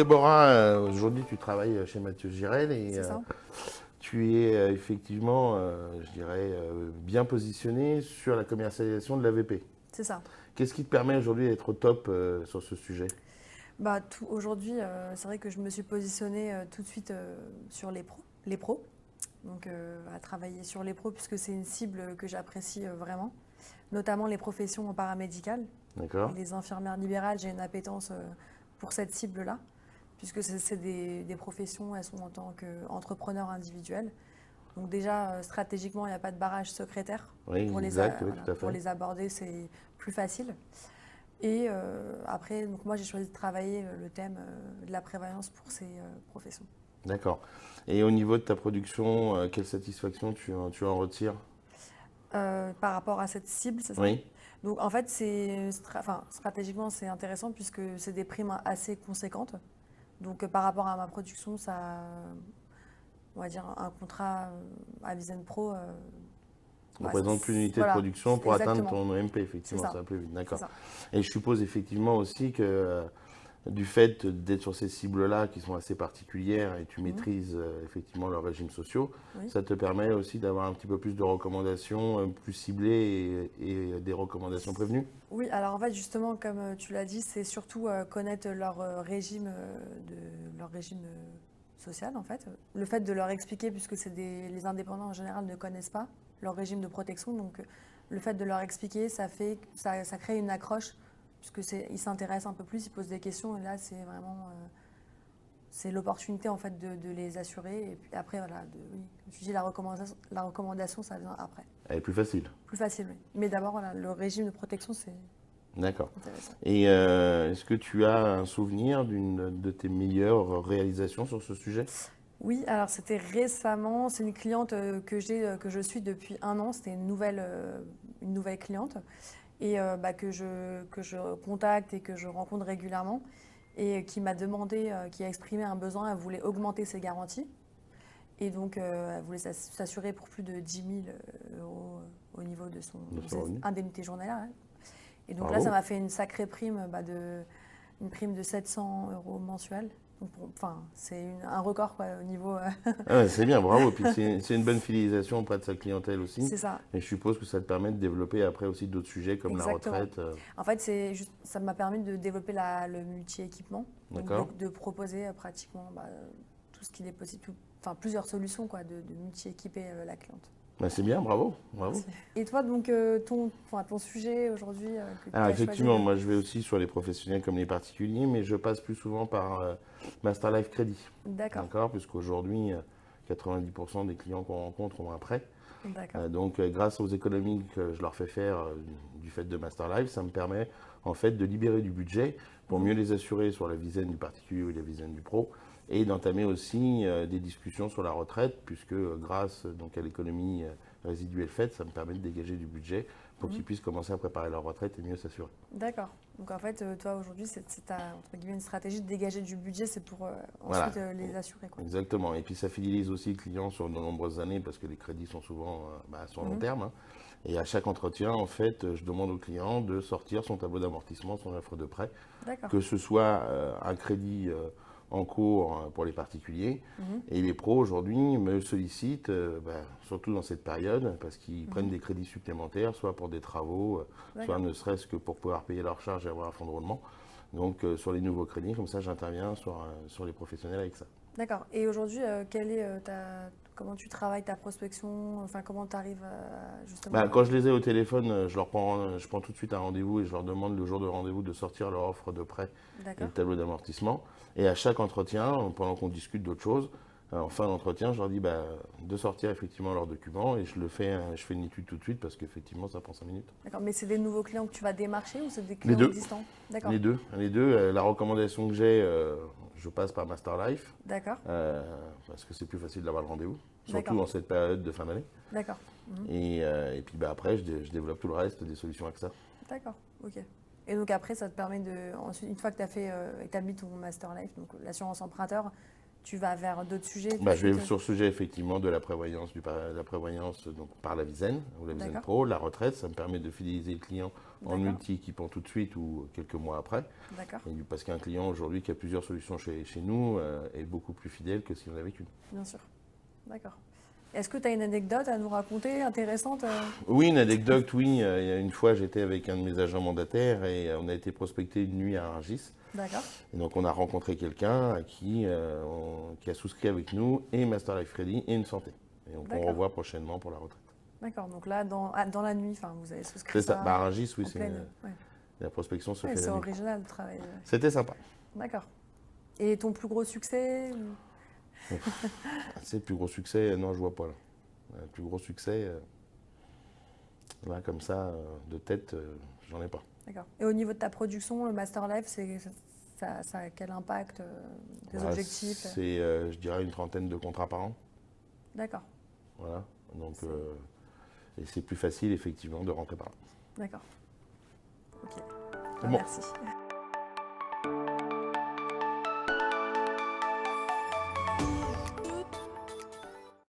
Déborah, aujourd'hui tu travailles chez Mathieu Girel et C'est ça. tu es effectivement, je dirais, bien positionné sur la commercialisation de l'AVP. C'est ça. Qu'est-ce qui te permet aujourd'hui d'être au top sur ce sujet? Aujourd'hui, c'est vrai que je me suis positionnée tout de suite sur les pros. Donc, à travailler sur les pros, puisque c'est une cible que j'apprécie vraiment, notamment les professions paramédicales et D'accord? les infirmières libérales. J'ai une appétence pour cette cible-là, puisque c'est des professions, elles sont en tant qu'entrepreneurs individuels. Donc déjà, stratégiquement, il n'y a pas de barrage secrétaire. Oui, exact, oui, Voilà, tout à pour fait. les aborder, c'est plus facile. Et après, donc moi, j'ai choisi de travailler le thème de la prévoyance pour ces professions. D'accord. Et au niveau de ta production, quelle satisfaction tu en retires? Par rapport à cette cible, c'est ça? Oui, Donc en fait, stratégiquement, c'est intéressant puisque c'est des primes assez conséquentes. Donc par rapport à ma production, on va dire, un contrat à Vision Pro, représente plus d'unités de voilà, production pour atteindre exactement, ton EMP, c'est effectivement, ça ça, va plus vite. c'est D'accord. ça. Et je suppose effectivement aussi que du fait d'être sur ces cibles-là qui sont assez particulières et tu Mhm. maîtrises effectivement leurs régimes sociaux, Oui. ça te permet aussi d'avoir un petit peu plus de recommandations plus ciblées et des recommandations prévenues. Oui, alors en fait, justement, comme tu l'as dit, c'est surtout connaître leur leur régime social, en fait. Le fait de leur expliquer, puisque les indépendants en général ne connaissent pas leur régime de protection, donc le fait de leur expliquer, ça crée une accroche, puisque ils s'intéressent un peu plus, ils posent des questions, et là, c'est vraiment, c'est l'opportunité en fait de les assurer. Et puis après, voilà, oui, comme tu dis, la recommandation, ça vient après, Elle est plus facile. plus facile, oui. Mais d'abord, voilà, le régime de protection, c'est D'accord. intéressant. Et est-ce que tu as un souvenir d'une de tes meilleures réalisations sur ce sujet? Oui, alors c'était récemment, c'est une cliente que je suis depuis un an, c'était une nouvelle cliente et que je contacte et que je rencontre régulièrement et qui m'a demandé, qui a exprimé un besoin, elle voulait augmenter ses garanties et donc elle voulait s'assurer pour plus de 10 000 euros au niveau de De de son ses revenu. indemnités journalières, hein. Et donc là, ça Bravo. m'a fait une sacrée prime, une prime de 700 euros mensuels. Donc, enfin, un record quoi, au niveau. Ah ouais, c'est bien, bravo. Puis c'est une bonne fidélisation auprès de sa clientèle aussi. C'est ça, Et je suppose que ça te permet de développer après aussi d'autres sujets comme la exactement. retraite. En fait, ça m'a permis de développer le multi-équipement, donc D'accord? de proposer pratiquement tout ce qu'il est possible, enfin plusieurs solutions quoi, de multi-équiper la cliente. Bah, c'est bien, bravo, bravo. Merci. Et toi, donc, ton sujet aujourd'hui que Alors tu as choisi effectivement, de. moi je vais aussi sur les professionnels comme les particuliers, mais je passe plus souvent par Master Life Crédit. D'accord, D'accord? Puisqu'aujourd'hui, 90% des clients qu'on rencontre ont un prêt. d'accord. Donc grâce aux économies que je leur fais faire du fait de Master Life, ça me permet en fait de libérer du budget pour Mhm. mieux les assurer sur la visaine du particulier ou la visaine du pro et d'entamer aussi des discussions sur la retraite puisque grâce donc à l'économie résiduelle faite, ça me permet de dégager du budget pour qu'ils Mhm. puissent commencer à préparer leur retraite et mieux s'assurer. D'accord. Donc en fait, toi aujourd'hui, entre guillemets une stratégie de dégager du budget, c'est pour ensuite Voilà, les assurer, quoi. exactement. Et puis ça fidélise aussi le client sur de nombreuses années parce que les crédits sont souvent sur long Mhm. terme, hein. Et à chaque entretien, en fait, je demande au client de sortir son tableau d'amortissement, son offre de prêt, D'accord. que ce soit un crédit en cours pour les particuliers. Mhm. Et les pros aujourd'hui me sollicitent, surtout dans cette période, parce qu'ils prennent Mhm. des crédits supplémentaires, soit pour des travaux, soit D'accord. ne serait-ce que pour pouvoir payer leurs charges et avoir un fonds de roulement. Donc sur les nouveaux crédits, comme ça j'interviens sur les professionnels avec ça. D'accord. Et aujourd'hui, comment tu travailles ta prospection? Enfin, comment tu arrives justement Quand je les ai au téléphone, je prends tout de suite un rendez-vous et je leur demande le jour de rendez-vous de sortir leur offre de prêt et le D'accord. tableau d'amortissement. Et à chaque entretien, pendant qu'on discute d'autres choses, en fin d'entretien, je leur dis de sortir effectivement leurs documents et je fais une étude tout de suite parce qu'effectivement ça prend 5 minutes. D'accord. Mais c'est des nouveaux clients que tu vas démarcher ou c'est des Les clients deux, existants? D'accord. les deux, les deux. La recommandation que j'ai, je passe par Master Life D'accord. euh, parce que c'est plus facile d'avoir le rendez-vous, surtout D'accord. dans cette période de fin d'année. D'accord. Mhm. Et puis après, je développe tout le reste des solutions AXA. D'accord. Ok. Et donc après, ça te permet ensuite, une fois que tu as établi ton Master Life, donc l'assurance emprunteur, tu vas vers d'autres sujets? Je vais sur le sujet effectivement de la prévoyance, donc, par la Vizen ou la Vizen Pro, la retraite. Ça me permet de fidéliser le client en multi-équipant tout de suite ou quelques mois après. Parce qu'un client aujourd'hui qui a plusieurs solutions chez nous est beaucoup plus fidèle que si on avait qu'une. Bien sûr. D'accord. Est-ce que tu as une anecdote à nous raconter intéressante? Oui, une anecdote, oui. Il y a une fois, j'étais avec un de mes agents mandataires et on a été prospecté une nuit à Rungis. D'accord. Et donc, on a rencontré quelqu'un qui a souscrit avec nous et Master Life Crédit et une santé. Et donc, on revoit prochainement pour la retraite. D'accord. Donc là, dans la nuit, vous avez souscrit ça. C'est ça. À Rungis, oui, la prospection se fait la nuit. C'est original le travail. C'était sympa. D'accord. Et ton plus gros succès? C'est le plus gros succès, non, je vois pas là. Le plus gros succès, là, comme ça, de tête, j'en ai pas. D'accord. Et au niveau de ta production, le Master Life, ça a quel impact, des objectifs? C'est, je dirais, une trentaine de contrats par an. D'accord. Voilà. Donc, et c'est plus facile, effectivement, de rentrer par là. D'accord. Ok. Bon. Merci.